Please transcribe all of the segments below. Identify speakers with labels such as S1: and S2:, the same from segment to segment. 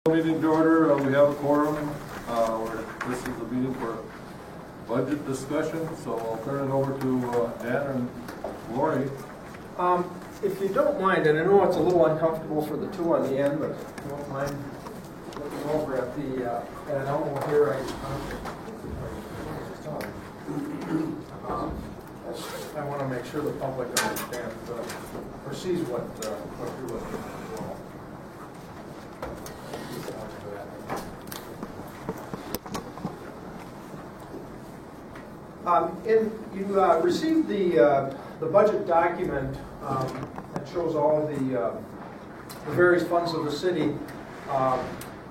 S1: Meeting to order. We have a quorum. This is a meeting for budget discussion, so I'll turn it over to Dan and Lori.
S2: If you don't mind, and I know it's a little uncomfortable for the two on the end, but if you don't mind looking over at the at Elmo here, I want to make sure the public understands, perceives what you're looking at as well. You received the budget document that shows all of the various funds of the city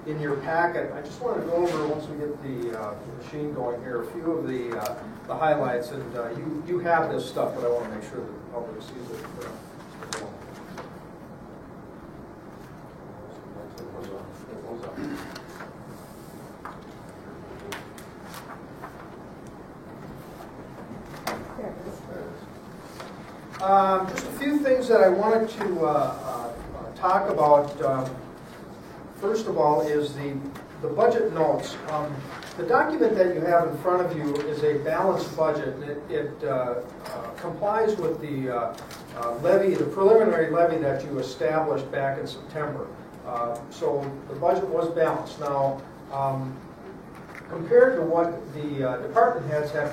S2: in your packet. I just want to go over, once we get the machine going here, a few of the highlights. And you have this stuff, but I want to make sure that the public sees it. Just a few things that I wanted to talk about. First of all is the budget notes. The document that you have in front of you is a balanced budget. It complies with the levy, the preliminary levy that you established back in September. So the budget was balanced. Now, compared to what the department heads have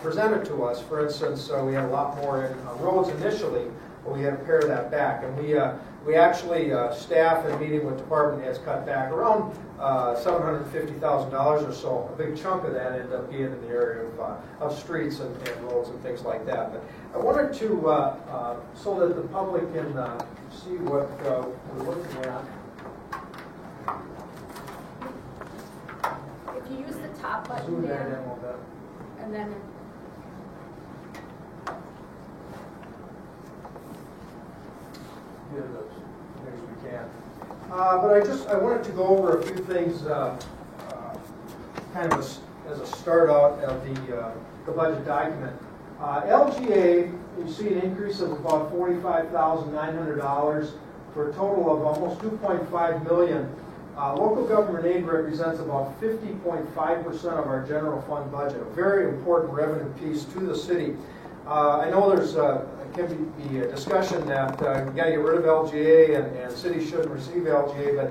S2: presented to us, for instance, we had a lot more in roads initially, but we had to pare that back. And we actually, staff and meeting with department heads cut back around $750,000 or so. A big chunk of that ended up being in the area of streets and roads and things like that. But I wanted to, so that the public can see what we're looking at.
S3: If you use the top button
S2: Zoom that in
S3: there,
S2: a little bit.
S3: and then
S2: Get it as near as we can. But I wanted to go over a few things, kind of as a start out of the budget document. LGA, you see an increase of about $45,900 for a total of almost $2.5 million. Local government aid represents about 50.5% of our general fund budget, a very important revenue piece to the city. I know there's can be a discussion that you got to get rid of LGA and cities shouldn't receive LGA, but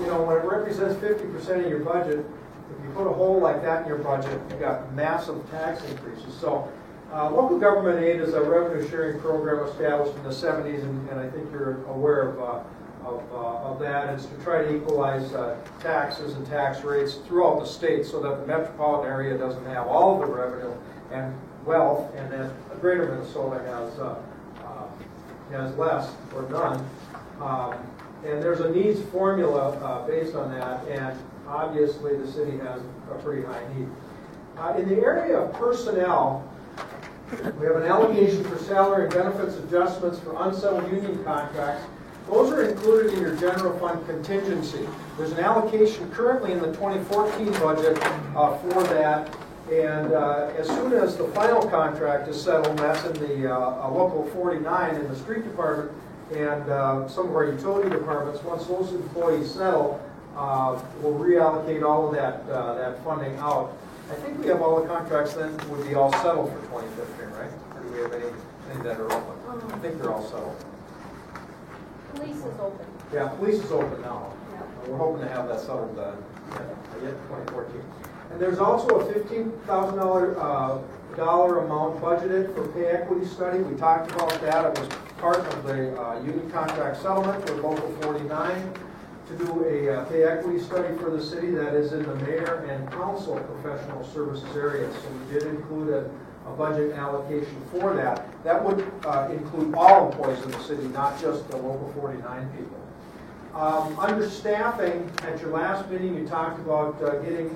S2: you know, when it represents 50% of your budget, if you put a hole like that in your budget, you've got massive tax increases. So local government aid is a revenue sharing program established in the 70s, and I think you're aware of that. It's to try to equalize taxes and tax rates throughout the state so that the metropolitan area doesn't have all of the revenue and wealth, and then greater Minnesota has less or none. And there's a needs formula based on that, and obviously the city has a pretty high need. In the area of personnel, we have an allocation for salary and benefits adjustments for unsettled union contracts. Those are included in your general fund contingency. There's an allocation currently in the 2014 budget for that, and as soon as the final contract is settled, that's in the Local 49 in the street department and some of our utility departments, once those employees settle, we'll reallocate all of that funding out. I think we have all the contracts then would be all settled for 2015, right? Or do we have any that are open? I think they're all settled.
S3: police is open.
S2: Yeah, police is open now.
S3: Yeah.
S2: We're hoping to have that settled yet 2014. And there's also a $15,000 dollar amount budgeted for pay equity study. We talked about that. It was part of the union contract settlement with Local 49 to do a pay equity study for the city that is in the mayor and council professional services area. So we did include a budget allocation for that. That would include all employees in the city, not just the Local 49 people. Under staffing, at your last meeting, you talked about getting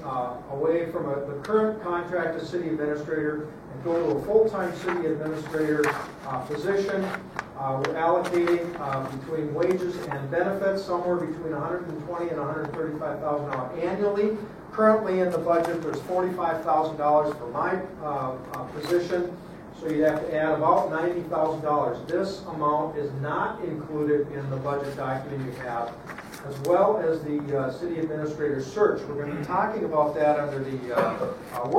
S2: away from the current contracted city administrator and go to a full-time city administrator position. We're allocating between wages and benefits somewhere between $120,000 and $135,000 annually. Currently in the budget, there's $45,000 for my position. So you'd have to add about $90,000. This amount is not included in the budget document you have. as well as the city administrator search. We're going to be talking about that under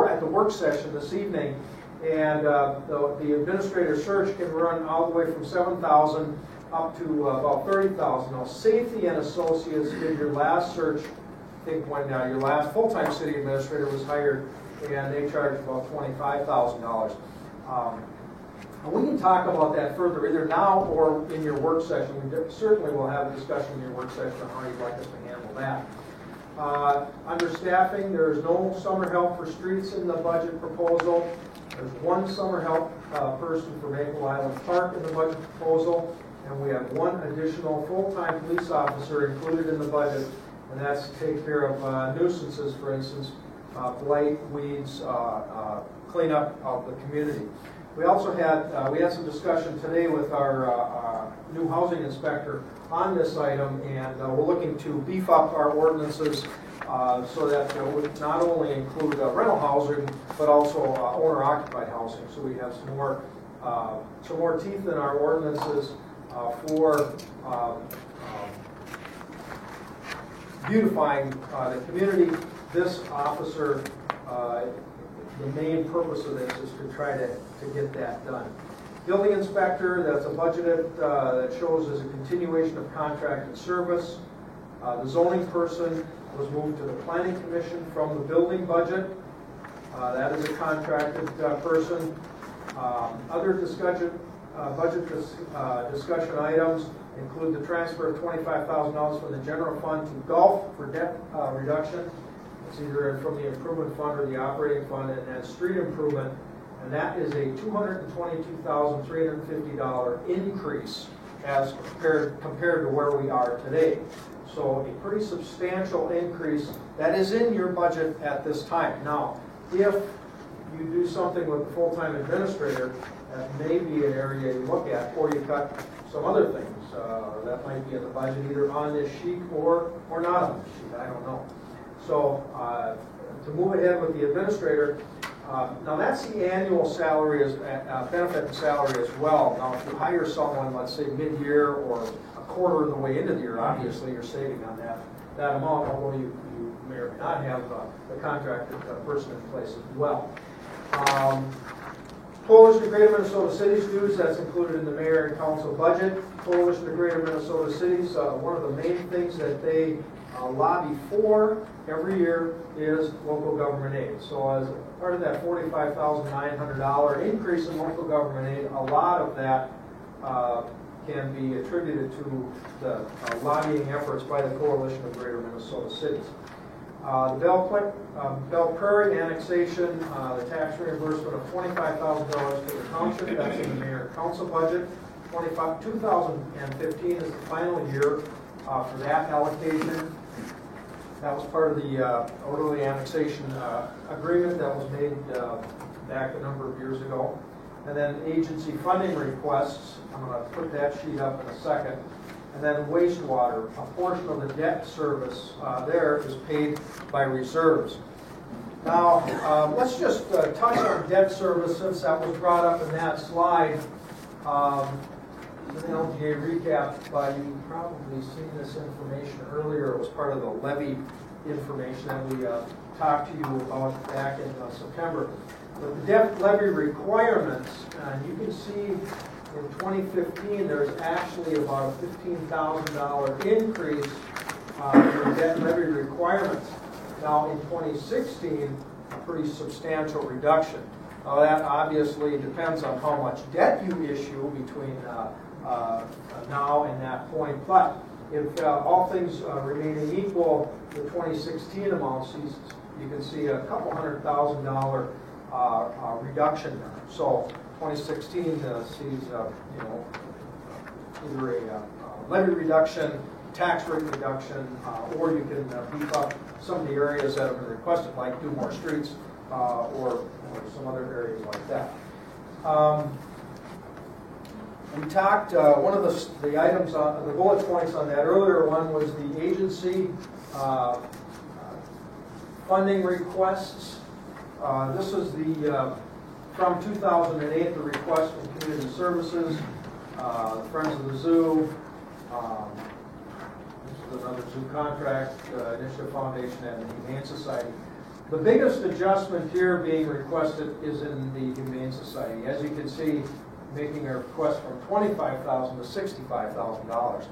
S2: at the work session this evening. And the administrator search can run all the way from $7,000 up to about $30,000. Now, Safety and Associates did your last search. I think when your last full-time city administrator was hired, and they charged about $25,000. And we can talk about that further, either now or in your work session. We certainly will have a discussion in your work session on how you'd like us to handle that. Under staffing, there is no summer help for streets in the budget proposal. There's one summer help person for Maple Island Park in the budget proposal, and we have one additional full-time police officer included in the budget, and that's to take care of nuisances, for instance, blight, weeds, cleanup of the community. We also had some discussion today with our new housing inspector on this item, and we're looking to beef up our ordinances so that it would not only include rental housing, but also owner-occupied housing. So we have some more teeth in our ordinances for beautifying the community. This officer, the main purpose of this is to try to get that done. Building inspector, that's a budgeted, that shows as a continuation of contracted service. The zoning person was moved to the planning commission from the building budget. That is a contracted person. Other discussion, discussion items include the transfer of $25,000 from the general fund to golf for debt reduction. It's either from the improvement fund or the operating fund, and then street improvement, and that is a $222,350 increase as compared to where we are today. So a pretty substantial increase that is in your budget at this time. Now, if you do something with the full-time administrator, that may be an area you look at, or you cut some other things. That might be in the budget either on this sheet or not on this sheet, I don't know. So to move ahead with the administrator, now that's the annual salary, benefit and salary as well. Now if you hire someone, let's say mid-year or a quarter of the way into the year, obviously you're saving on that amount, although you may or may not have the contracted person in place as well. Coalition of Greater Minnesota Cities dues, that's included in the mayor and council budget. Coalition of Greater Minnesota Cities, one of the main things that they lobby for every year is local government aid. So as part of that $45,900 increase in local government aid, a lot of that can be attributed to the lobbying efforts by the Coalition of Greater Minnesota Cities. The Belle Prairie annexation, the tax reimbursement of $25,000 to the township, that's in the mayor and council budget. 2015 is the final year for that allocation. That was part of the orderly annexation agreement that was made back a number of years ago. And then agency funding requests, I'm going to put that sheet up in a second. And then wastewater, a portion of the debt service there is paid by reserves. Now, let's just touch on debt service since that was brought up in that slide. The LGA recap, you've probably seen this information earlier. It was part of the levy information that we talked to you about back in September. But the debt levy requirements, you can see in 2015 there's actually about a $15,000 increase in debt levy requirements. Now in 2016, a pretty substantial reduction. Now that obviously depends on how much debt you issue between now and that point, but if all things remaining equal, the 2016 amounts, you can see a couple $100,000 reduction there. So 2016 sees either a levy reduction, tax rate reduction, or you can beef up some of the areas that have been requested, like do more streets or some other areas like that. We talked, one of the items, the bullet points on that earlier one was the agency funding requests. This is the, from 2008, the request from Community Services, Friends of the Zoo, with another zoo contract, Initiative Foundation, and the Humane Society. The biggest adjustment here being requested is in the Humane Society. As you can see, making a request from $25,000 to $65,000.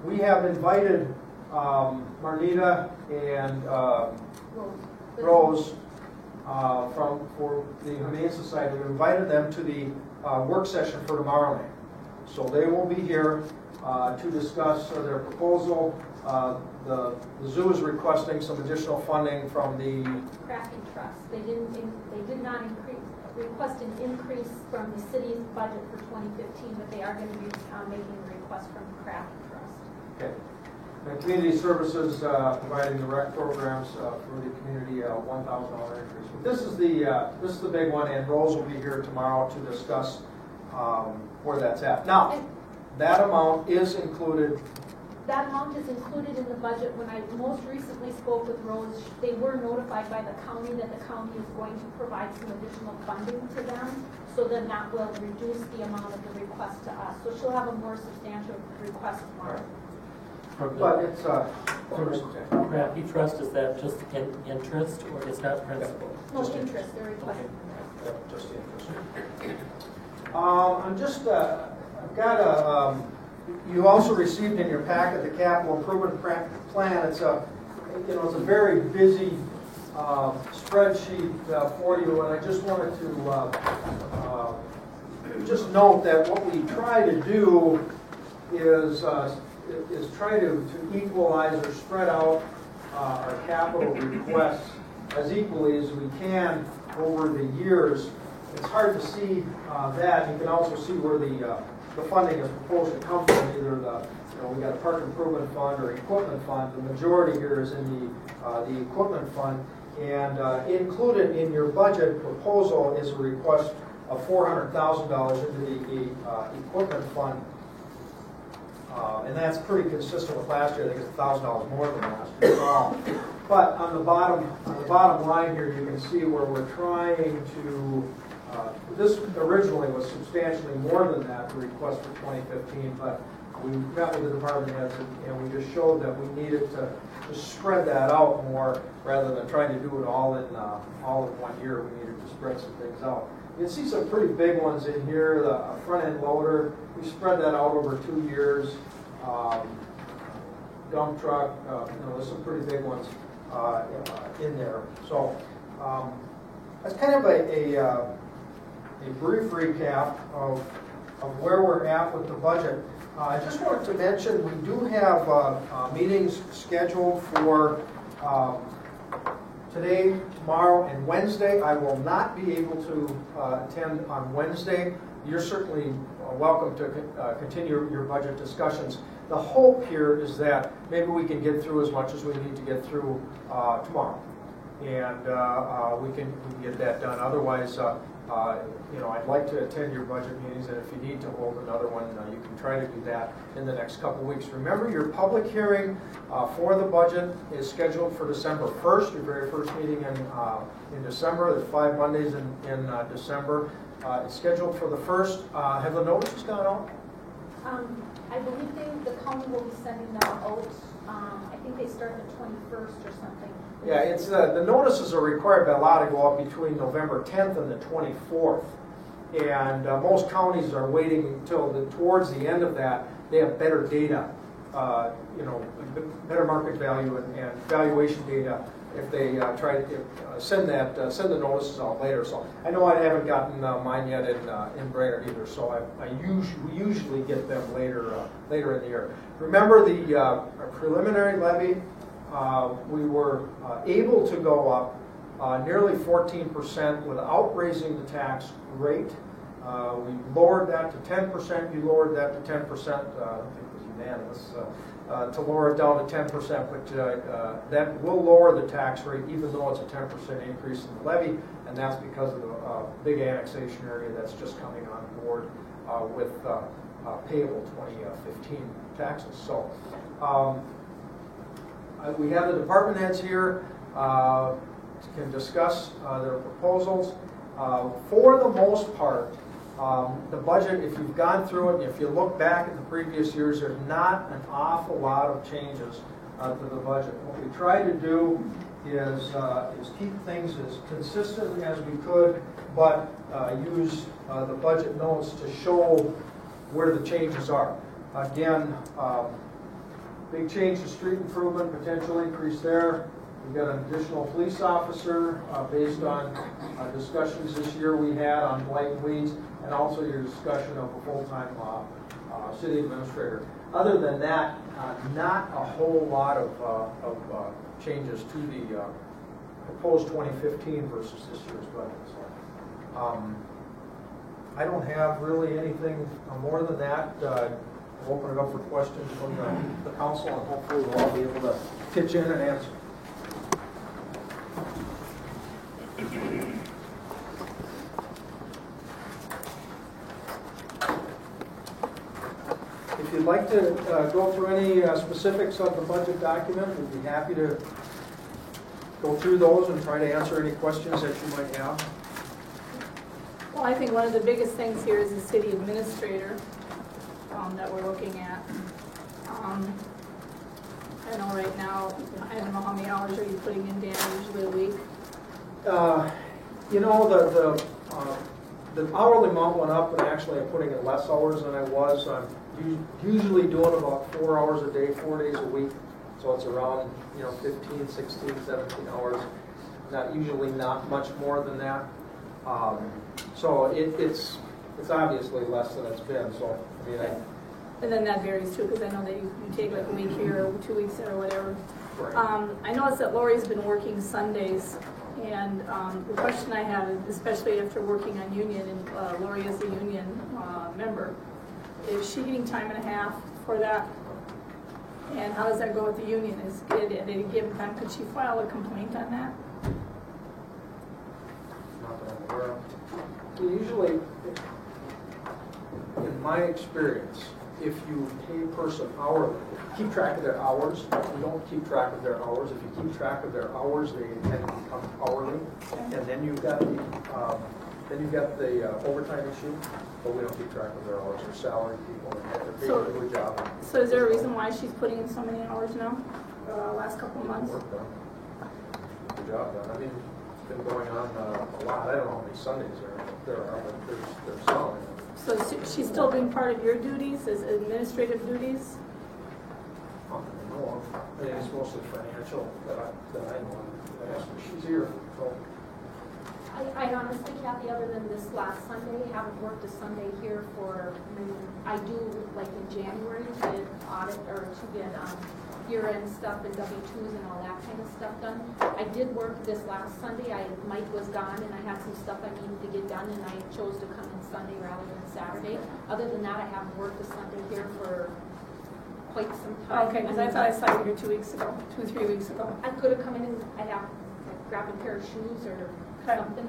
S2: We have invited Marnita and Rose for the Humane Society. We invited them to the work session for tomorrow night. So they will be here to discuss their proposal. The zoo is requesting some additional funding from the
S3: Crafting Trust. They did not request an increase from the city's budget for 2015, but they are going to be making a request from the Crafting Trust.
S2: Okay. And community services providing the rec programs for the community, $1,000 increase. But this is the big one, and Rose will be here tomorrow to discuss where that's at. Now, that amount is included.
S3: That amount is included in the budget. When I most recently spoke with Rose, they were notified by the county that the county is going to provide some additional funding to them, so then that will reduce the amount of the request to us. So she'll have a more substantial request tomorrow.
S2: But it's
S4: Crafty Trust, is that just interest or is that principal?
S3: No interest, they're requesting.
S2: just interest. I've got a. You also received in your packet the capital improvement plan. It's a very busy spreadsheet for you, and I just wanted to just note that what we try to do is try to equalize or spread out our capital requests as equally as we can over the years. It's hard to see that. You can also see where the funding is proposed to come from. Either we got a park improvement fund or equipment fund. The majority here is in the equipment fund, and included in your budget proposal is a request of $400,000 into the equipment fund. And that's pretty consistent with last year. I think it's $1,000 more than last year. But on the bottom line here, you can see where we're trying to. This originally was substantially more than that, the request for 2015. But we met with the department heads and we just showed that we needed to spread that out more rather than trying to do it all in one year. We needed to spread some things out. You can see some pretty big ones in here. The front-end loader, we spread that out over 2 years. Dump truck, there's some pretty big ones in there. So that's kind of a brief recap of where we're at with the budget. I just wanted to mention we do have meetings scheduled for today, tomorrow, and Wednesday. I will not be able to attend on Wednesday. You're certainly welcome to continue your budget discussions. The hope here is that maybe we can get through as much as we need to get through tomorrow, and we can get that done. Otherwise, I'd like to attend your budget meetings, and if you need to hold another one, you can try to do that in the next couple of weeks. Remember, your public hearing for the budget is scheduled for December 1st, your very first meeting in December. There's 5 Mondays in December. It's scheduled for the 1st. Have the notices gone out?
S3: I believe the county will be sending them out. I think they start the 21st or something.
S2: Yeah, it's the notices are required by law to go out between November 10th and the 24th, and most counties are waiting until towards the end of that. They have better data, better market value and valuation data if they try to send the notices out later. So I know I haven't gotten mine yet in Brainerd either. So we usually get them later in the year. Remember the preliminary levy. We were able to go up nearly 14% without raising the tax rate. We lowered that to 10%. You lowered that to 10%. I don't think it was unanimous to lower it down to 10%, but that will lower the tax rate even though it's a 10% increase in the levy, and that's because of the big annexation area that's just coming on board with payable 2015 taxes. So. We have the department heads here, can discuss their proposals. For the most part, the budget, if you've gone through it, if you look back at the previous years, there's not an awful lot of changes to the budget. What we tried to do is keep things as consistent as we could, but use the budget notes to show where the changes are. Again, big change to street improvement, potential increase there. We've got an additional police officer based on discussions this year we had on blight and weeds, and also your discussion of a full-time city administrator. Other than that, not a whole lot of changes to the proposed 2015 versus this year's budget. So, I don't have really anything more than that. I'll open it up for questions from the council, and hopefully we'll all be able to pitch in and answer. If you'd like to go through any specifics of the budget document, we'd be happy to go through those and try to answer any questions that you might have.
S5: Well, I think one of the biggest things here is the city administrator that we're looking at. I know right now, I don't know how many hours are you putting in, Dan, usually a week?
S2: You know, the hourly amount went up, and actually I'm putting in less hours than I was. I'm usually doing about 4 hours a day, 4 days a week. So it's around, 15, 16, 17 hours. Usually not much more than that. So it's obviously less than it's been. So, I mean,
S5: And then that varies too, because I know that you take like a week here or 2 weeks there or whatever.
S2: right.
S5: I noticed that Lori's been working Sundays, and the question I have, especially after working on union, and Lori is a union member, is she getting time and a half for that? And how does that go with the union? Is at any given time, could she file a complaint on that?
S2: Not that I'm aware of. Usually, in my experience, if you pay a person hourly, keep track of their hours. If you don't keep track of their hours, if you keep track of their hours, they tend to become hourly. And then you've got the overtime issue, but we don't keep track of their hours. They're salaried people, and they're paid to do a job.
S5: So is there a reason why she's putting in so many hours now, last couple of months?
S2: Work done. Good job done. I mean, it's been going on a lot. I don't know how many Sundays there are, but there's some.
S5: So she's still being part of your duties as administrative duties?
S2: I think it's mostly financial that I know. She's here, so.
S3: I honestly, Kathy, other than this last Sunday, haven't worked a Sunday here for, I do, like in January, to get audit, or to get year-end stuff and W-2s and all that kind of stuff done. I did work this last Sunday. Mike was gone, and I had some stuff I needed to get done, and I chose to come in Sunday rather than Saturday. Other than that, I haven't worked a Sunday here for quite some time.
S5: Okay, because I thought I saw you here 2 weeks ago, 2 or 3 weeks ago.
S3: I could have come in and I'd have grabbed a pair of shoes or something.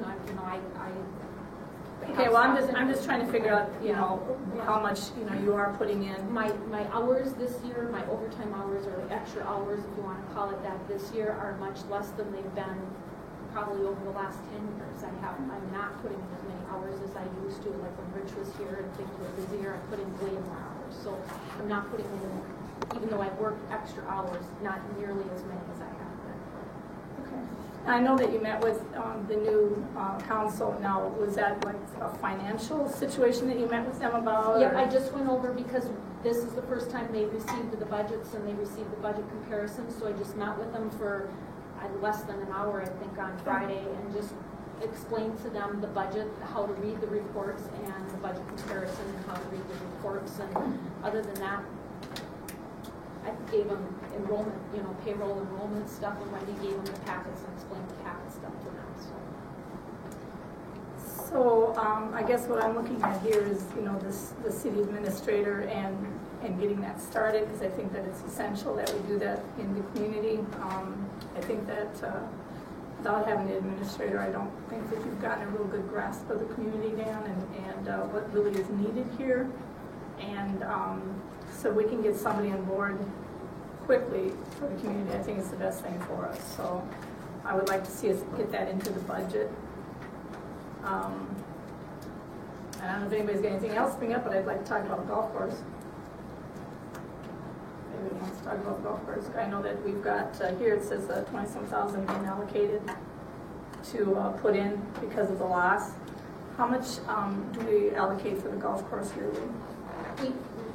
S5: Okay, well, I'm just trying to figure out, how much, you are putting in.
S3: My hours this year, my overtime hours, or the extra hours, if you want to call it that, this year are much less than they've been probably over the last 10 years. I'm not putting in as many hours as I used to. Like when Rich was here and things were busier, I put in way more hours. So I'm not putting in, even though I've worked extra hours, not nearly as many as I have been.
S5: Okay. I know that you met with the new council. Now, was that like a financial situation that you met with them about?
S3: Yeah, I just went over because this is the first time they received the budgets and they received the budget comparison, so I just met with them for less than an hour, I think, on Friday, and just explained to them the budget, how to read the reports, and the budget comparison, and how to read the reports, and other than that, I gave them enrollment, payroll enrollment stuff, and Wendy gave them the packets and explained the packet stuff to them,
S5: So I guess what I'm looking at here is, the city administrator and getting that started, because I think that it's essential that we do that in the community. I think that without having an administrator, I don't think that you've gotten a real good grasp of the community, Dan, and what really is needed here. And so we can get somebody on board quickly for the community. I think it's the best thing for us. So I would like to see us get that into the budget. I don't know if anybody's got anything else to bring up, but I'd like to talk about the golf course. anybody wants to talk about golf course. I know that we've got, here it says 20-some thousand being allocated to put in because of the loss. How much do we allocate for the golf course yearly?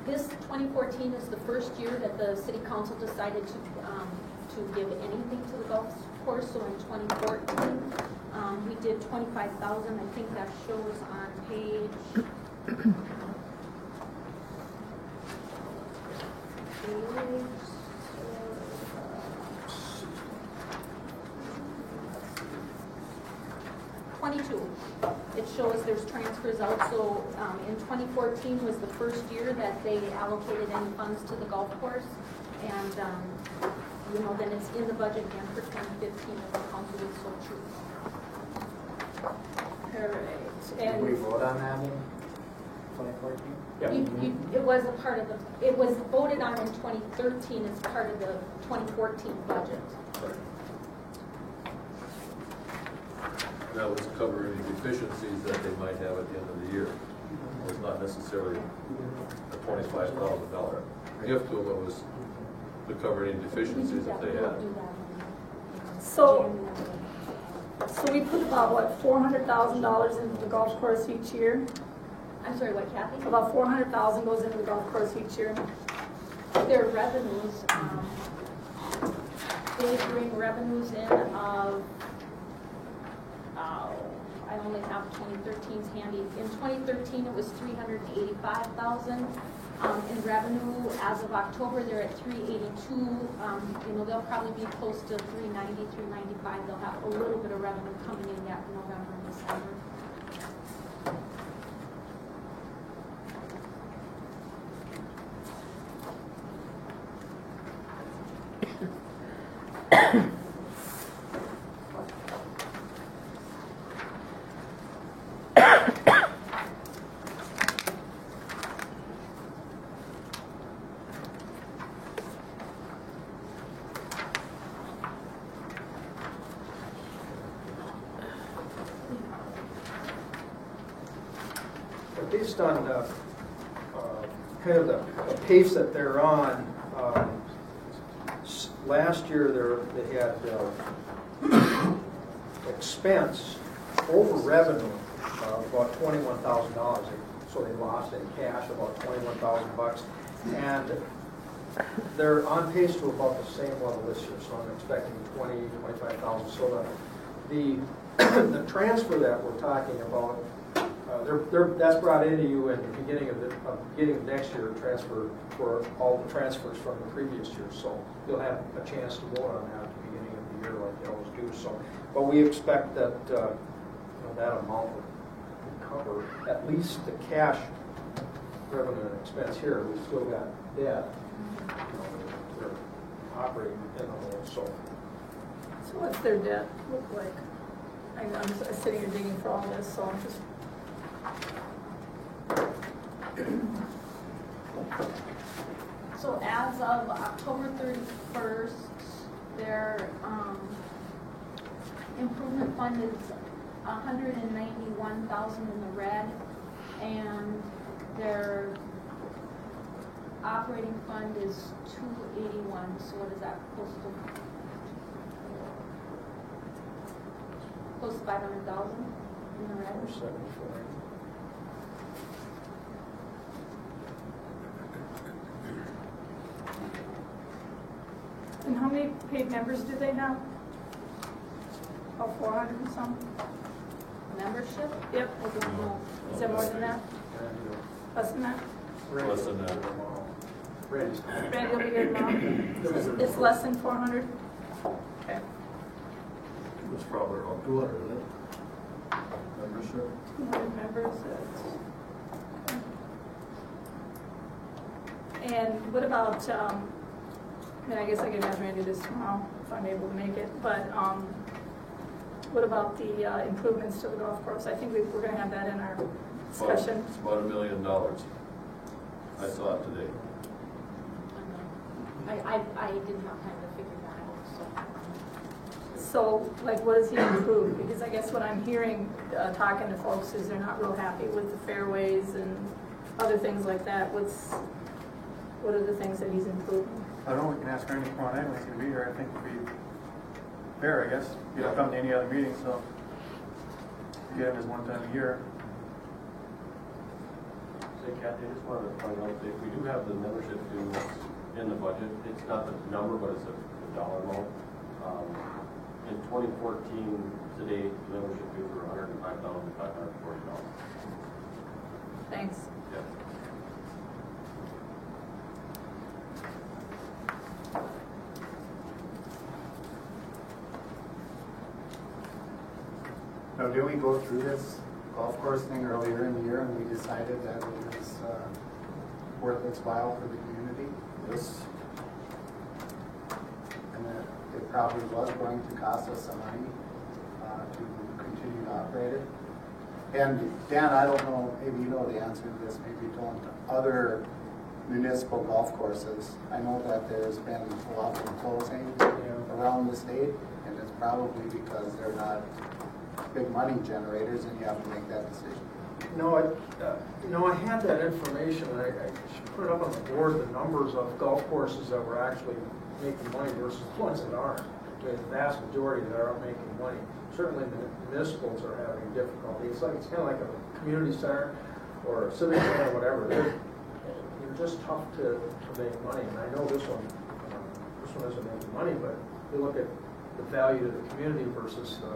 S3: This 2014 is the first year that the city council decided to give anything to the golf course. So in 2014, we did 25,000. I think that shows on page. It shows there's transfers out, so in 2014 was the first year that they allocated any funds to the golf course, and then it's in the budget again for 2015 if the council would so choose.
S5: All right.
S6: Did
S5: And
S6: we vote on that in 2014?
S3: It was a part of it was voted on in 2013 as part of the 2014 budget.
S1: That was covering any deficiencies that they might have at the end of the year. It was not necessarily a $25,000 gift to them, it was to cover any deficiencies that they had.
S5: so we put about, what, $400,000 into the golf course each year?
S3: I'm sorry, what, Kathy?
S5: About $400,000 goes into the golf course each year.
S3: Their revenues, they bring revenues in of, I only have 2013's handy. In 2013, it was $385,000 in revenue. As of October, they're at $382. They'll probably be close to $390, $395. They'll have a little bit of revenue coming in that November and December.
S2: But based on kind of the pace that they're on, last year they had expense over revenue about $21,000. So they lost in cash about $21,000, and they're on pace to about the same level this year. So I'm expecting 25,000. So the transfer that we're talking about, that's brought into you in the beginning of next year, transfer for all the transfers from the previous year. So you'll have a chance to vote on that at the beginning of the year, like you always do. So, but we expect that that amount would cover at least the cash revenue and expense here. We've still got debt. They're operating in the hole. So
S5: what's their debt look like? I'm just sitting here digging for all this, so I'm just.
S3: So as of October 31st, their improvement fund is $191,000 in the red, and their operating fund is $281. So what is that? Close to $500,000 in the red.
S2: 74.
S5: And how many paid members do they have? About 400 and some?
S3: Membership?
S5: Yep.
S3: I don't know.
S5: Is that more than that? Less than that?
S1: Less than that.
S2: Randy's.
S5: Randy will be here tomorrow. It's less than 400? Okay.
S1: It was probably around 200, isn't it? Membership?
S5: 200 members. And what about, I guess I can ask Randy this tomorrow if I'm able to make it, but what about the improvements to the golf course? I think we're going to have that in our discussion.
S1: It's about $1 million. I saw it today.
S3: I didn't have time to figure that out.
S5: So, like, what does he improve? Because I guess what I'm hearing, talking to folks, is they're not real happy with the fairways and other things like that. What are the things that he's improving?
S6: I don't know, we can ask Randy tomorrow night when he's gonna be here. I think it'd be fair, I guess. You don't come to any other meeting, so get him as one time a year.
S7: Say, Kathy, I just wanted to point out that if we do have the membership dues in the budget, it's not the number, but it's a dollar amount. In 2014, to date, the membership dues were $105,540.
S5: Thanks.
S7: Yeah.
S8: Now, did we go through this golf course thing earlier in the year and we decided that it was worth its while for the community?
S7: This,
S8: And that it probably was going to cost us some money to continue to operate it? And Dan, I don't know, maybe you know the answer to this, maybe you don't. Other municipal golf courses, I know that there's been a lot of closing around the state, and it's probably because they're not big money generators and you have to make that decision.
S2: No, I had that information, and I should put it up on the board, the numbers of golf courses that were actually making money versus the ones that aren't. The vast majority that aren't making money. Certainly the municipals are having difficulty. It's kind of like a community center or a civic center or whatever. They're just tough to make money. And I know this one isn't making money, but you look at the value to the community versus the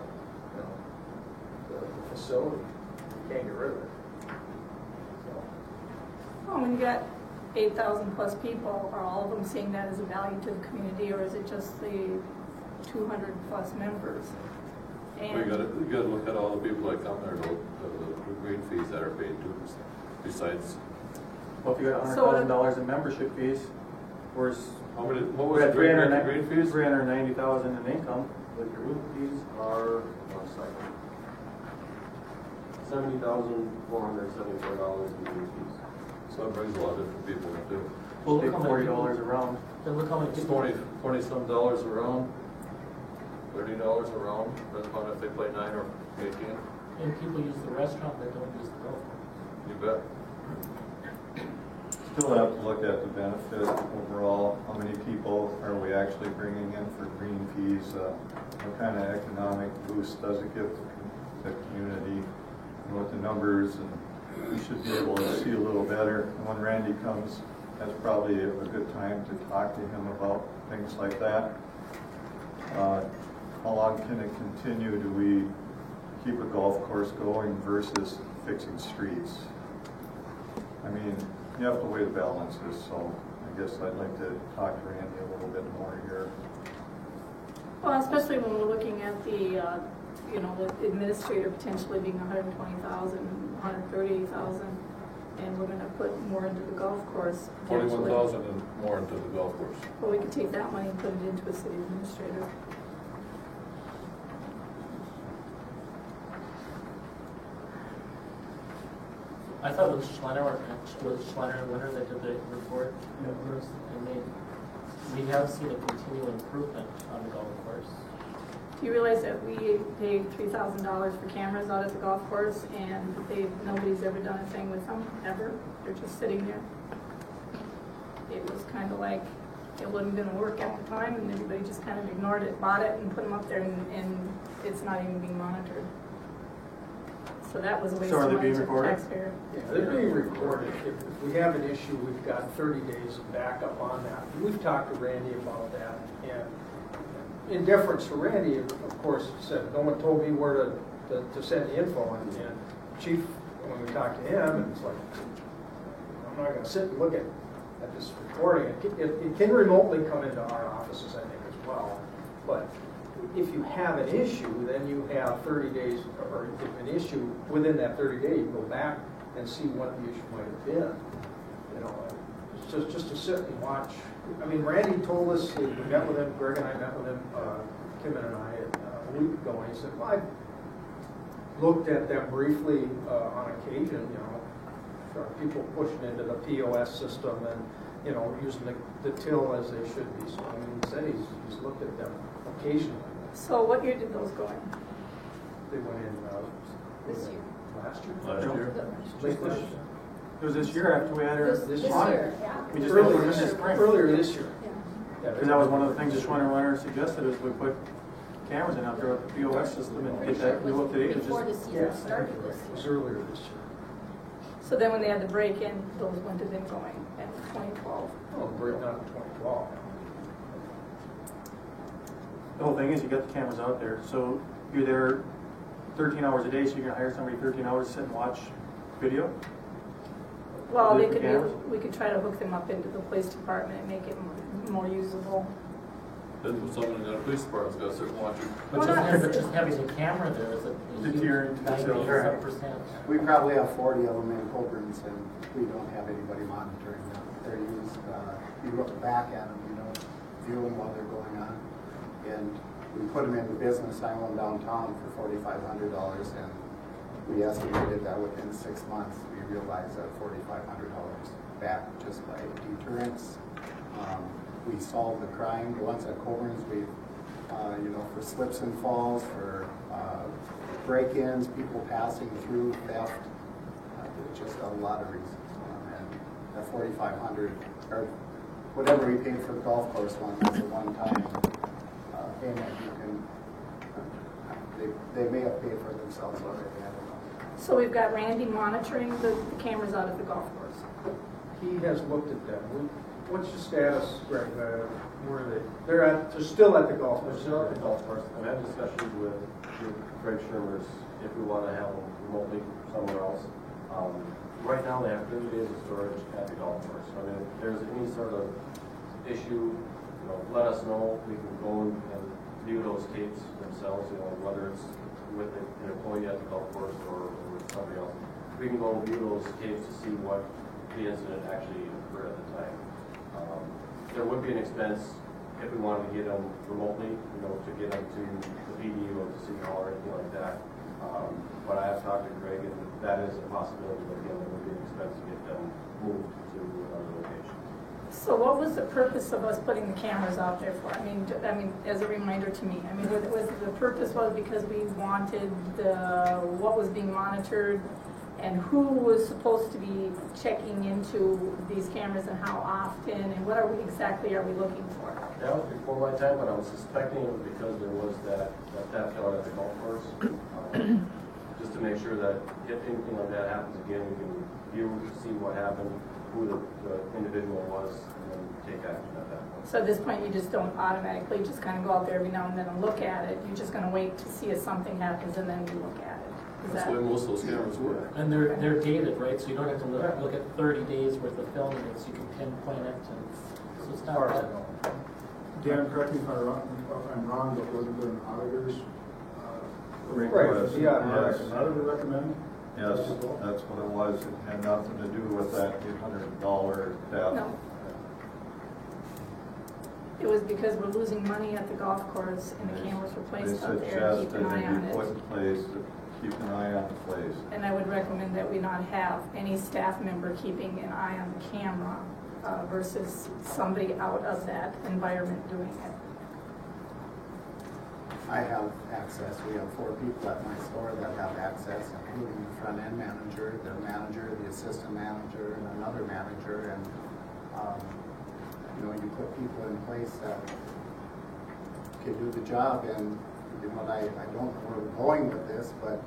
S2: facility, you can't get rid of it. So.
S5: Well, when you got 8,000 plus people, are all of them seeing that as a value to the community, or is it just the 200 plus members?
S1: You
S5: And
S1: gotta look at all the people that come there, the green fees that are paid too, besides.
S6: Well, if you got
S5: So
S6: $100,000 in membership fees, where's,
S1: What
S6: we
S1: was
S6: had
S1: the green fees?
S6: 390,000 in income.
S7: like your room fees are, one second, $70,474 in room fees.
S1: So that brings a lot of different people in too.
S4: Well,
S6: Take
S4: look how many
S6: $40
S4: people,
S6: around.
S4: then look how many
S1: It's
S4: people.
S1: 20 some dollars around, $30 around, depends on if they play 9 or 18,
S4: And people use the restaurant that don't use the golf course.
S1: you bet.
S9: Still have to look at the benefit overall. How many people are we actually bringing in for green fees? What kind of economic boost does it give the community? And what the numbers, and we should be able to see a little better. And when Randy comes, that's probably a good time to talk to him about things like that. How long can it continue? Do we keep a golf course going versus fixing streets? I mean, you have to weigh the balances, so I guess I'd like to talk to Randy a little bit more here.
S5: well, especially when we're looking at the, the administrator potentially being 120,000, 130,000, and we're going to put more into the golf course. potentially.
S1: 21,000 and more into the golf course.
S5: Well, we could take that money and put it into a city administrator.
S4: I thought it was Schlenner and Winter that did the report. And we have seen a continual improvement on the golf course.
S5: Do you realize that we paid $3,000 for cameras out at the golf course, and nobody's ever done a thing with them, ever? They're just sitting there. It was kind of like it wasn't going to work at the time, and everybody just kind of ignored it, bought it, and put them up there, and it's not even being monitored. So that was a waste
S6: So are
S5: of
S6: they
S5: money
S6: being
S5: to the
S6: recorded?
S5: taxpayer.
S2: Yeah, they're being recorded. If we have an issue, we've got 30 days of backup on that. We've talked to Randy about that, and in deference to Randy, of course, said, no one told me where to send the info, and Chief, when we talked to him, and it's like, I'm not gonna sit and look at this recording. It can remotely come into our offices, I think, as well, but if you have an issue, then you have 30 days, or if an issue, within that 30 days, you go back and see what the issue might have been. It's just to sit and watch. I mean, Randy told us, we met with him, Greg and I met with him, Kim and I, a week ago, and he said, well, I looked at them briefly on occasion, people pushing into the POS system and, using the till as they should be. So, I mean, he said he's looked at them occasionally.
S5: So what year did those go in?
S2: They went in
S5: This year.
S2: last year.
S1: Last year?
S2: Late this year.
S6: It was this year after we had our
S3: This
S2: audit.
S3: year, yeah.
S6: We just went
S2: Earlier
S6: through
S2: this
S6: this spring.
S2: Earlier this year.
S3: Yeah.
S6: Because that was one of the things the Schwenner Runner suggested, is we put cameras in out there with the POS system and get that real up to date. It's
S3: Before the
S6: just,
S3: season started this
S2: It was
S3: year.
S2: earlier this year.
S5: So then when they had the break-in, those wouldn't have been going in 2012.
S2: Oh, break down in 2012.
S6: the whole thing is you got the cameras out there, so you're there 13 hours a day, so you're gonna hire somebody 13 hours to sit and watch video?
S5: Well, they
S6: The
S5: could,
S6: cameras?
S5: we could try to hook them up into the police department and make it more usable.
S1: Then put someone in the police department's got to sit and watch it.
S4: But
S5: Well,
S4: just,
S5: not-
S4: just having a camera there is a
S6: Deterrent to the sales.
S4: 97%.
S8: We probably have 40 of them in Coburn's, and we don't have anybody monitoring them. They're used, you look back at them, you don't view them while they're going on. And we put them into business, I own downtown for $4,500, and we estimated that within 6 months, we realized that $4,500 back just by deterrence. We solved the crime, the ones at Coburn's, we, for slips and falls, for break-ins, people passing through, theft, just a lot of reasons. And that $4,500, or whatever we paid for the golf course one, that's a one-time payment. You can, they may have paid for themselves already, I don't know.
S5: So we've got Randy monitoring the cameras out at the golf course.
S2: He has looked at them. What's the status, Greg? Where are they? They're still at the golf
S7: We're
S2: course.
S7: still at the golf course. I've had discussions with Greg Shermers if we want to have them remotely somewhere else. Right now, they have 30 days of storage at the golf course. So, I mean, if there's any sort of issue, let us know. We can go and view those tapes themselves, whether it's with an employee at the golf course or with somebody else. We can go and view those tapes to see what the incident actually occurred at the time. There would be an expense if we wanted to get them remotely, to get them to the PD or to City Hall or anything like that. But I have talked to Greg, and that is a possibility, but again, there would be an expense to get them moved to another location.
S5: So what was the purpose of us putting the cameras out there for? I mean, as a reminder to me, was the purpose was because we wanted what was being monitored and who was supposed to be checking into these cameras and how often and what exactly are we looking for?
S7: That was before my time, but I was suspecting it was because there was that theft out at the golf course. Just to make sure that if anything like that happens again, we can view, see what happened, who the individual was, and then take action at that point.
S5: So at this point, you just don't automatically just kind of go out there every now and then and look at it. You're just going to wait to see if something happens and then you look at it. Is
S1: That's
S5: that-
S1: the way most of those cameras work.
S4: And they're dated, right? So you don't have to look at 30 days worth of filming it, so you can pinpoint it. And so it's not bad.
S10: Dan, correct me if I'm wrong, but wasn't there an auditor's
S9: Request.
S2: Yeah.
S9: Yes.
S10: auditor recommend?
S9: Yes, that's what it was. It had nothing to do with that $800 theft.
S5: No. It was because we're losing money at the golf course and the cameras were placed out there to keep an eye on
S9: They suggested it be put
S5: it.
S9: in place to keep an eye on the place.
S5: And I would recommend that we not have any staff member keeping an eye on the camera versus somebody out of that environment doing it.
S8: I have access. We have 4 people at my store that have access, including the front end manager, the assistant manager, and another manager. And you put people in place that can do the job. And I don't know where we're going with this, but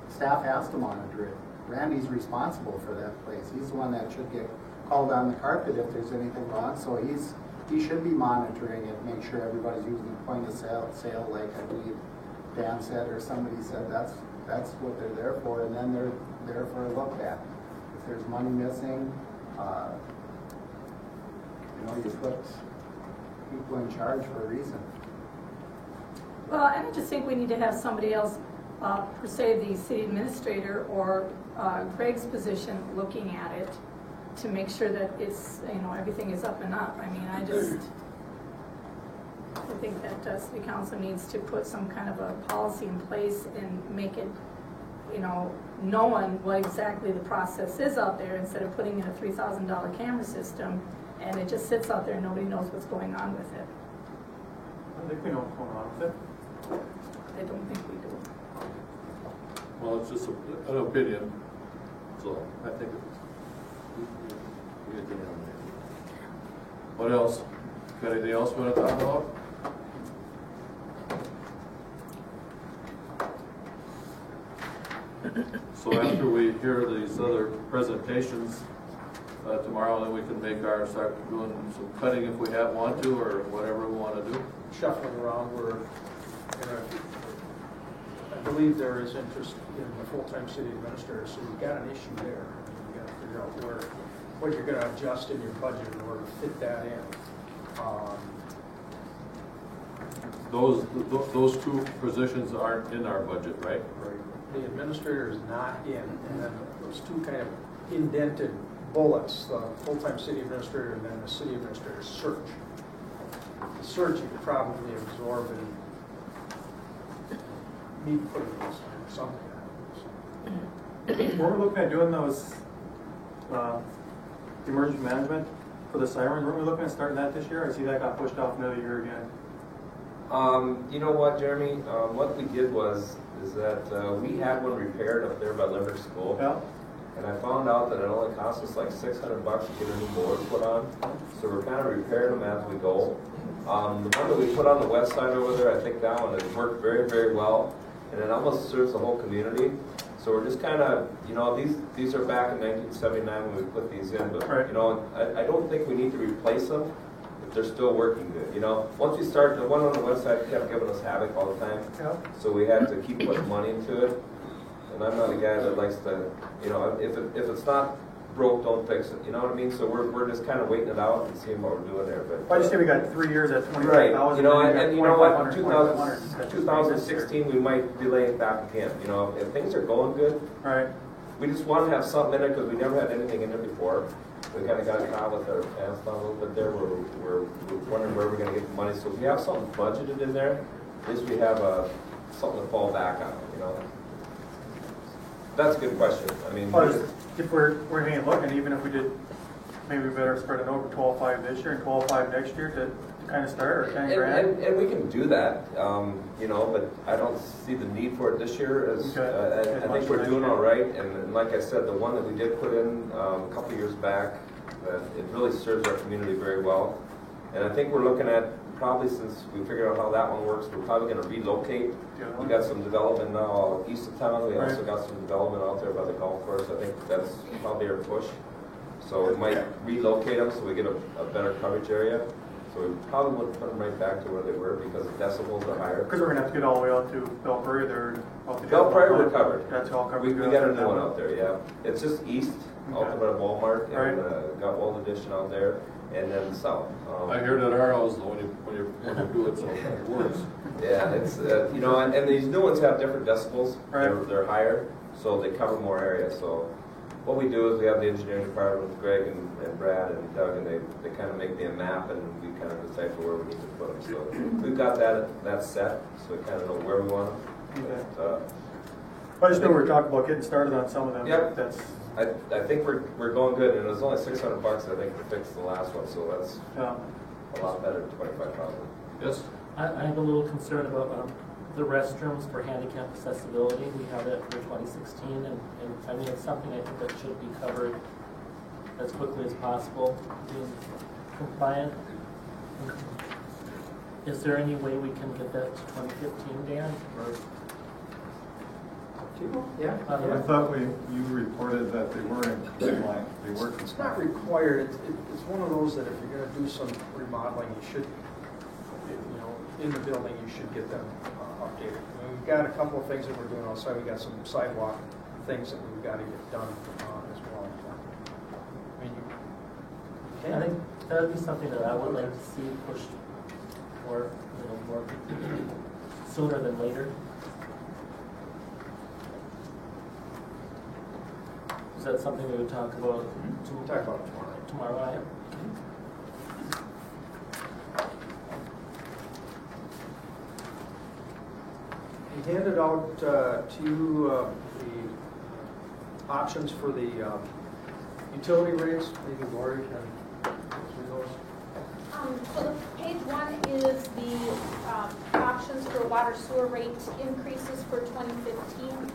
S8: staff has to monitor it. Randy's responsible for that place. He's the one that should get called on the carpet if there's anything wrong. So he should be monitoring it, make sure everybody's using the point of sale, like I believe Dan said or somebody said. That's what they're there for, and then they're there for a look back. If there's money missing, you put people in charge for a reason.
S5: Well, and I just think we need to have somebody else, per se the city administrator or Greg's position, looking at it to make sure that it's, everything is up and up. I mean, I think that city council needs to put some kind of a policy in place and make it, knowing what exactly the process is out there instead of putting in a $3,000 camera system and it just sits out there and nobody knows what's going on with it.
S6: I think we know what's going on with it.
S5: I don't think we do.
S1: Well, it's just an opinion, so I think it's, we get the name. What else? Got anything else we want to talk about? So after we hear these other presentations tomorrow, then we can start doing some cutting if we want to, or whatever we want to do.
S2: Shuffling around, I believe there is interest in the full-time city administrator, so you've got an issue there. You've got to figure out what you're going to adjust in your budget in order to fit that in.
S1: Those two positions aren't in our budget, right?
S2: The administrator is not in, and then those two kind of indented bullets, the full-time city administrator and then the city administrator search. The search you could probably absorb and need putting those in something.
S6: We're looking at doing those, emergency management for the siren. Weren't we looking at starting that this year? I see that got pushed off another year again.
S11: You know what, Jeremy? What we did is that we had one repaired up there by Limerick School.
S6: Yeah.
S11: And I found out that it only cost us like $600 to get a new board put on. So we're kind of repairing them as we go. The one that we put on the west side over there, I think that one has worked very, very well. And it almost serves the whole community. So we're just kind of, these are back in 1979 when we put these in. But, I don't think we need to replace them if they're still working good. Once we start, the one on the west side kept giving us havoc all the time.
S6: Yeah.
S11: So we had to keep putting money into it. And I'm not a guy that likes to, if it's not broke, don't fix it. You know what I mean? So we're just kind of waiting it out and seeing what we're doing there. But
S6: I just say we got 3 years at 25,000.
S11: right. And you know what?
S6: 2,500.
S11: 2016 we might delay it back again. If things are going good,
S6: Right.
S11: we just want to have something in it because we never had anything in there before. We kind of got caught with our pants down a little bit there. We're wondering where we're going to get the money. So if we have something budgeted in there, at least we have something to fall back on. That's a good question. I mean,
S6: If we're hanging looking, even if we did, maybe we better spread it over 12.5 this year and 12.5 next year to kind of start, or 10 grand.
S11: and we can do that, but I don't see the need for it this year. I think we're doing all right. And like I said, the one that we did put in a couple years back, it really serves our community very well. And I think we're looking at, probably since we figured out how that one works, we're probably going to relocate. We got some development now east of town. We also got some development out there by the golf course. I think that's probably our push. So we might relocate them so we get a better coverage area. So we probably wouldn't put them right back to where they were because the decibels are higher.
S6: Because we're going to have to get all the way out to Belle Prairie there.
S11: Belle Prairie we're covered.
S6: That's all covered.
S11: We got a new one out there, yeah. It's just east, out there by Walmart, and got Wall Edition out there, and then south.
S1: I hear that our house, though, when you do it, so it works.
S11: Yeah, it's, and these new ones have different decibels.
S6: Right.
S11: They're higher, so they cover more area. So what we do is we have the engineering department with Greg and Brad and Doug, and they kind of make me a map, and we kind of decipher where we need to put them. So we've got that set, so we kind of know where we want them.
S6: Okay.
S11: But,
S6: I just know we were talking about getting started on some of them.
S11: Yep.
S6: That's,
S11: I think we're going good, and it was only $600, I think, to fix the last one, so that's a lot better than $25,000.
S1: Yes?
S4: I have a little concern about the restrooms for handicap accessibility. We have it for 2016, and I mean, it's something I think that should be covered as quickly as possible, being compliant. Is there any way we can get that to 2015, Dan? Or
S2: Yeah.
S9: I thought you reported that they were in compliant. They were
S2: It's not
S9: compliant.
S2: required. It's one of those that if you're going to do some remodeling, you should, in the building, you should get them updated. We've got a couple of things that we're doing outside. We got some sidewalk things that we've got to get done as well. I mean,
S4: I think that would be something that I would like to see pushed more sooner than later. Is that something we would talk about
S2: We'll talk about it tomorrow.
S4: tomorrow?
S2: We handed out to you the options for the utility rates. Maybe Lori can go through those.
S3: So the page one is the options for water sewer rate increases for 2015.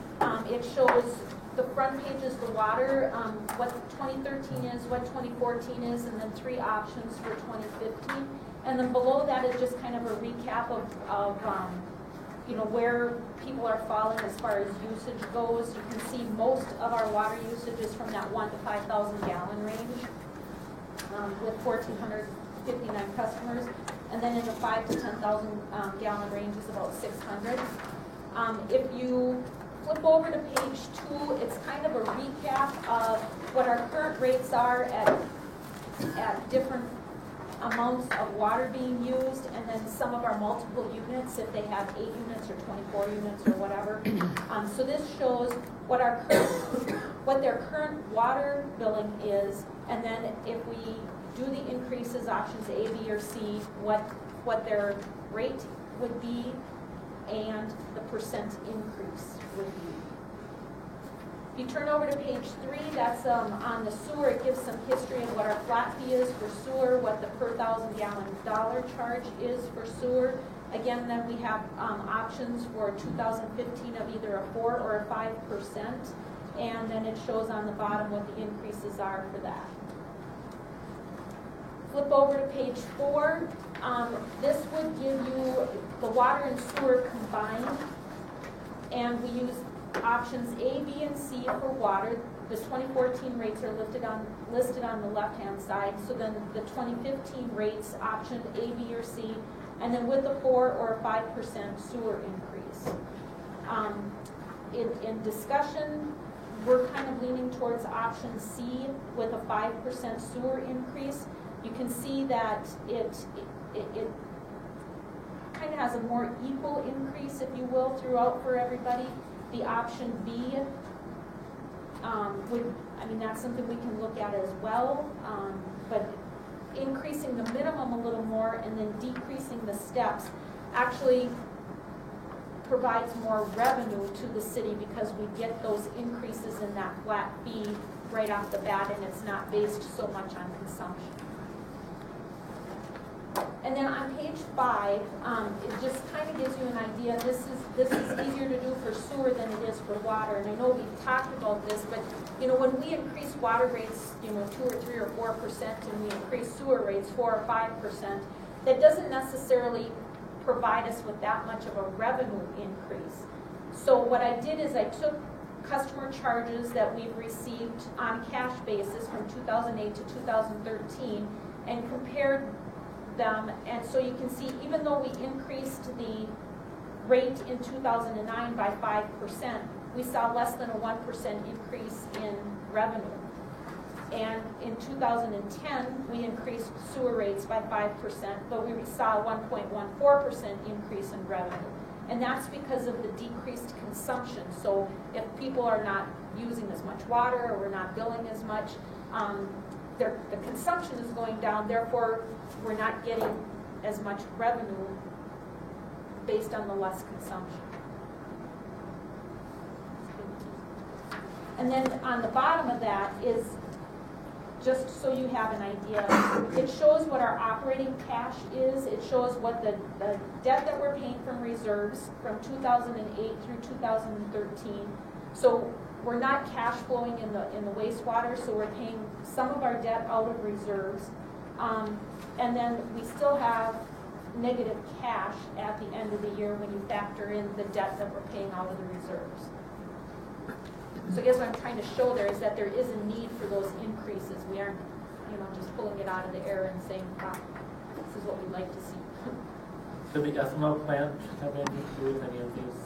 S3: It shows the front page is the water, what 2013 is, what 2014 is, and then 3 options for 2015. And then below that is just kind of a recap of you know, where people are falling as far as usage goes. You can see most of our water usage is from that 1 to 5,000 gallon range, with 1,459 customers. And then in the 5 to 10,000 gallon range is about 600. If you flip over to page 2, it's kind of a recap of what our current rates are at different amounts of water being used, and then some of our multiple units, if they have 8 units or 24 units or whatever. So this shows what their current water billing is, and then if we do the increases, options A, B, or C, what their rate would be and the percent increase would be. If you turn over to page 3, that's on the sewer. It gives some history of what our flat fee is for sewer, what the per 1,000 gallon dollar charge is for sewer. Again, then we have options for 2015 of either a 4 or a 5%, and then it shows on the bottom what the increases are for that. Flip over to page 4. This would give you the water and sewer combined, and we use options A, B, and C for water. The 2014 rates are listed on the left-hand side. So then the 2015 rates, option A, B, or C, and then with a 4 or a 5% sewer increase. In discussion, we're kind of leaning towards option C with a 5% sewer increase. You can see that it kind of has a more equal increase, if you will, throughout for everybody. The option B that's something we can look at as well, but increasing the minimum a little more and then decreasing the steps actually provides more revenue to the city because we get those increases in that flat fee right off the bat, and it's not based so much on consumption. And then on page 5, it just kind of gives you an idea. This is easier to do for sewer than it is for water. And I know we've talked about this, but you know, when we increase water rates, 2 or 3 or 4%, and we increase sewer rates 4 or 5%, that doesn't necessarily provide us with that much of a revenue increase. So what I did is I took customer charges that we've received on cash basis from 2008 to 2013 and compared them, and so you can see even though we increased the rate in 2009 by 5%, we saw less than a 1% increase in revenue. And in 2010, we increased sewer rates by 5%, but we saw a 1.14% increase in revenue. And that's because of the decreased consumption. So if people are not using as much water or we're not billing as much, the consumption is going down, therefore we're not getting as much revenue based on the less consumption. And then on the bottom of that is, just so you have an idea, it shows what our operating cash is. It shows what the debt that we're paying from reserves from 2008 through 2013. So we're not cash flowing in the wastewater, so we're paying some of our debt out of reserves. And then we still have negative cash at the end of the year when you factor in the debt that we're paying out of the reserves. So I guess what I'm trying to show there is that there is a need for those increases. We aren't, just pulling it out of the air and saying, this is what we'd like to see.
S4: Did the ethanol plant have anything to do with any of these?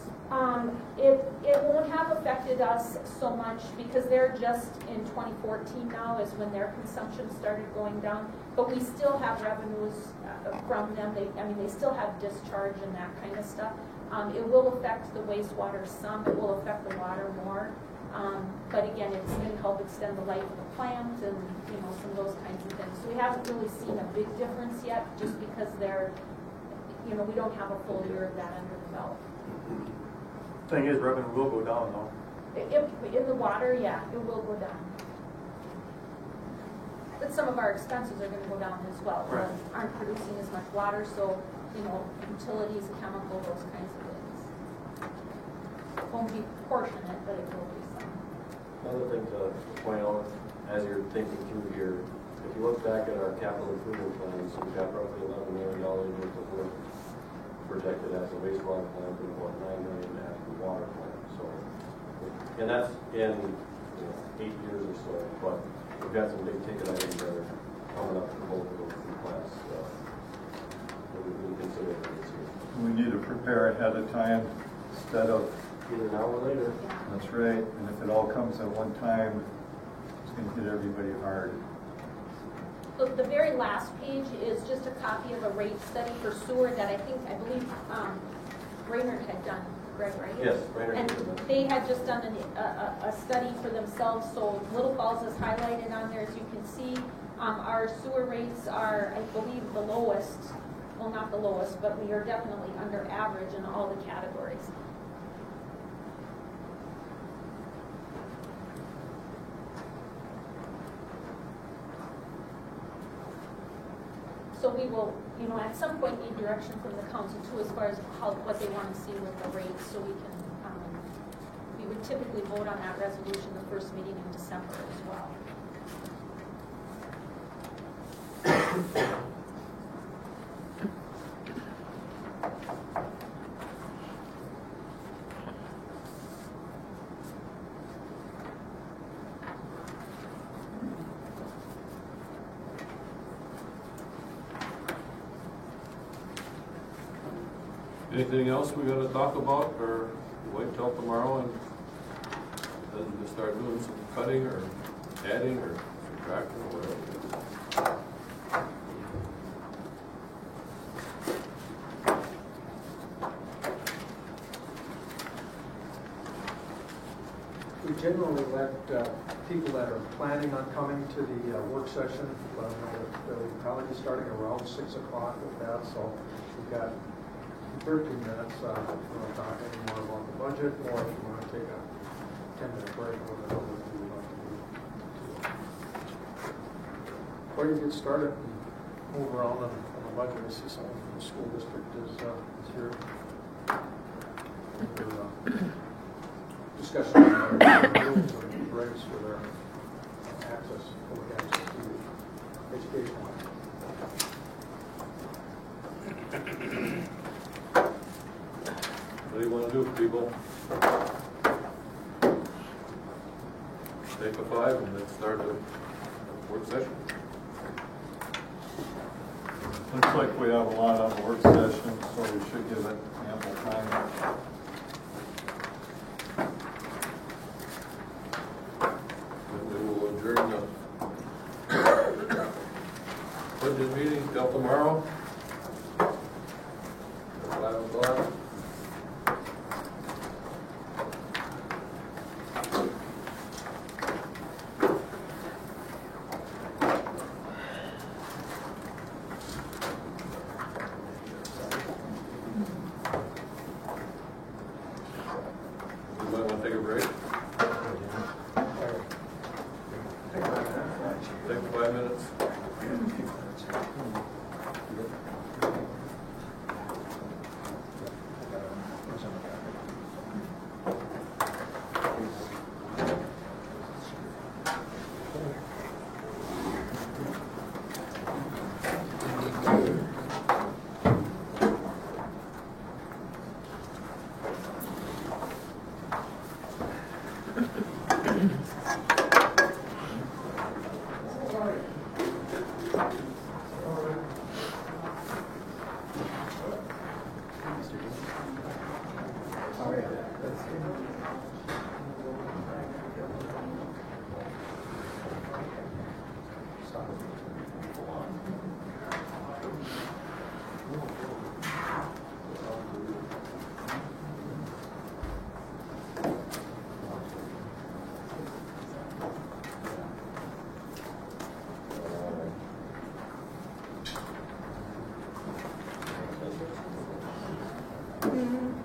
S3: It won't have affected us so much because they're just in 2014 now is when their consumption started going down. But we still have revenues from them. They still have discharge and that kind of stuff. It will affect the wastewater some. It will affect the water more. But again, it's going to help extend the life of the plant and some of those kinds of things. So we haven't really seen a big difference yet, just because they're, we don't have a full year of that under the belt.
S6: Thing is, revenue will go down though.
S3: In the water, yeah, it will go down. But some of our expenses are going to go down as well.
S6: Right.
S3: We aren't producing as much water, so utilities, chemical, those kinds of things. It won't be proportionate, but it will be some.
S7: Another thing to point out, as you're thinking through your if you look back at our capital improvement plans, we've got roughly $11 million worth of work projected as a wastewater plant and about $9 million as the water plant. So, and that's in 8 years or so, but we've got some big ticket items that are coming up for both of those two plants that we can consider this year.
S9: We need to prepare ahead of time instead of,
S7: Either now or later.
S9: that's right, and if it all comes at one time, it's gonna hit everybody hard.
S3: So the very last page is just a copy of a rate study for sewer that I believe Brainerd had done, Greg, right?
S7: Yes, Brainerd
S3: And
S7: did that.
S3: they had just done a study for themselves, so Little Falls is highlighted on there, as you can see. Our sewer rates are, I believe, the lowest, well, not the lowest, but we are definitely under average in all the categories. So we will, at some point need direction from the council too, as far as what they want to see with the rates, so we can, we would typically vote on that resolution the first meeting in December as well.
S1: Anything else we gotta talk about, or wait till tomorrow and then we start doing some cutting or adding or subtracting or whatever?
S2: We generally let people that are planning on coming to the work session, let them know that we'll probably be starting around 6 o'clock with that, so we've got 13 minutes if you want to talk any more about the budget, or if you want to take a 10-minute break, or whatever you would like to do. Before you get started, move around on the budget. I see someone from the school district is here. Discussion on their rules and regs for their access, public access to education.
S1: What do you wanna do, people? Take a 5 and then start the work session.
S9: Looks like we have a lot on the work session, so we should give it ample time.
S1: And we will adjourn the budget meeting till tomorrow. At 5 o'clock. You might want to take a break. Take 5 minutes.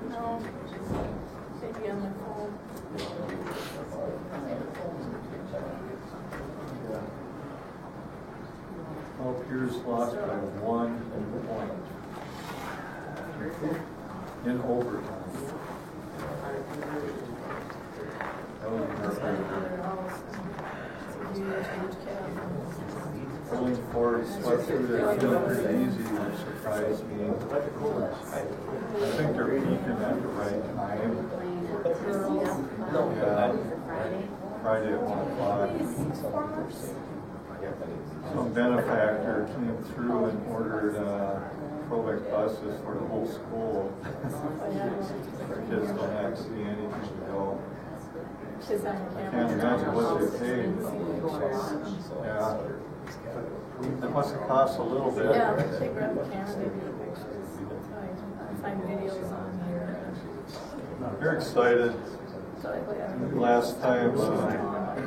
S5: No, maybe on the phone.
S9: Oh, Pierce lost by 1 point in overtime. That was a heartbreaker. pulling forward, swept through their field pretty easy, which surprised me. I think they're peaking at the right time. Yeah, Friday at 1 o'clock. Some benefactor came through and ordered Probec buses for the whole school. Our kids don't have to see anything to go. I can't imagine what they paid. Yeah. That must have cost a little bit.
S5: Yeah, they grab the camera, they do the pictures. I find videos on here.
S9: Very excited.
S5: So I
S9: Last time, I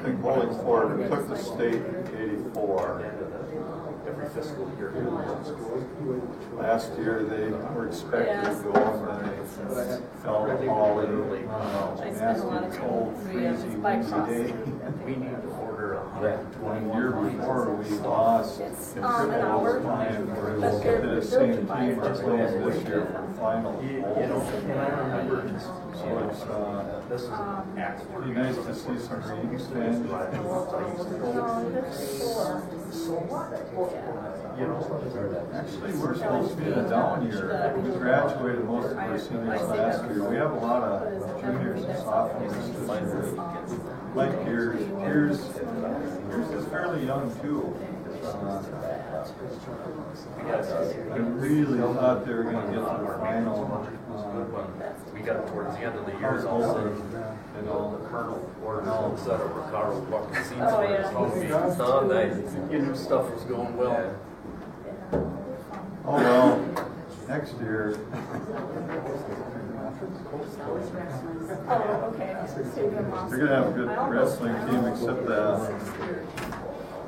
S9: think Bowling Ford took the state in '84.
S7: Every fiscal year.
S9: Last year, they were expected to go and they fell to Holly.
S5: I spent a lot of
S9: Nasty, cold,
S5: time
S9: freezing,
S5: bike
S9: windy
S5: crossing.
S9: day.
S7: We need to order 120.
S9: The year before, we lost
S5: It's
S9: in
S5: an hour.
S9: triple time. We were able to get the same team as those this year for final.
S7: And I remember
S9: So it's,
S7: this is
S9: be nice to see some reexpansion. Actually, we're supposed to be in a down year. We graduated most of our seniors last year. We have a lot of juniors and sophomores this year. Like Piers is fairly young too. I really thought they were going to get to the final.
S7: we got towards the end of the year, all of a sudden,
S9: You know,
S7: the colonel ordered all of a sudden a car with bucket seats
S5: Oh,
S7: for his
S5: yeah.
S7: whole meeting. So nice. You knew stuff was going well.
S9: oh well, next year.
S5: Oh, okay. So you're gonna
S9: We're gonna have a good wrestling team, except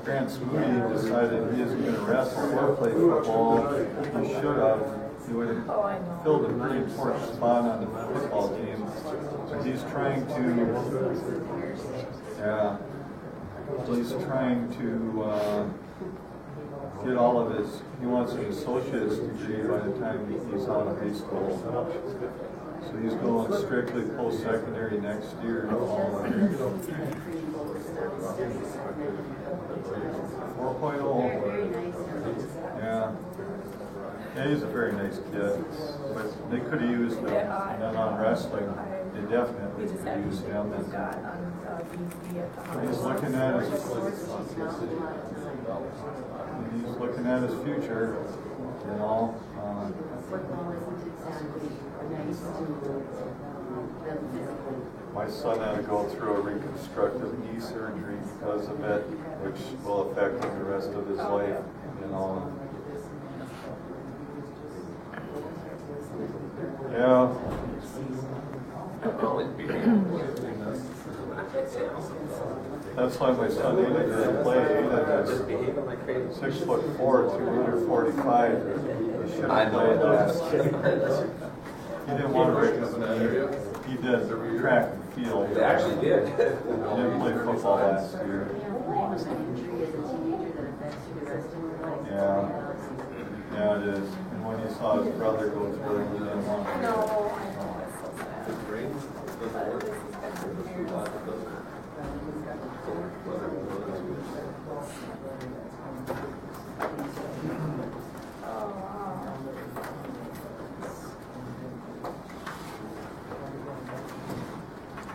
S9: Grant Smoody decided he isn't gonna wrestle or play football. He should have. He would have
S5: Oh, I know.
S9: filled a pretty important spot on the football team. But he's trying to, he's trying to get all of his, he wants an associate's degree by the time he's out of high school. So he's going strictly post-secondary next year. 4.0. Yeah. Yeah, he's a very nice kid. But they could have used him. And then on wrestling, they definitely could have used him. And he's looking at his future, you know. My son had to go through a reconstructive knee surgery because of it, which will affect him the rest of his life, you know. Yeah. That's why my son needed to play. He was 6'4", 245. He should have played last year. He didn't want to break his knee. He did track and field.
S11: They actually did.
S9: He didn't play football last year. Yeah. Yeah, it is. And when he saw his brother go through it, he didn't want to.
S5: No, I know, it's so sad. But this has been for years. Oh, wow.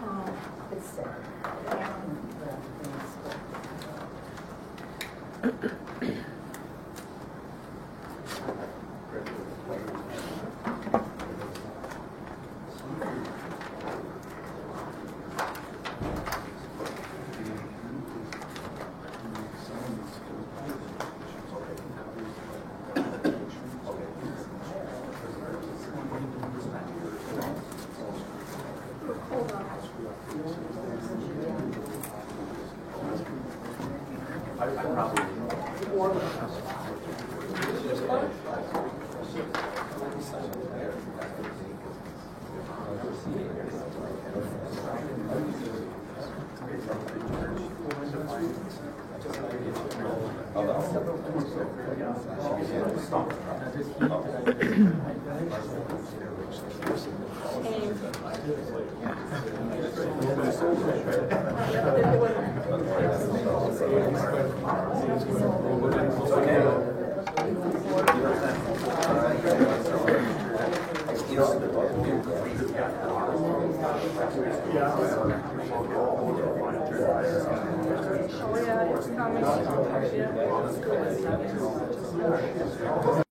S5: Oh, it's sad. Hold on. Oh, yeah, it's coming. Yeah.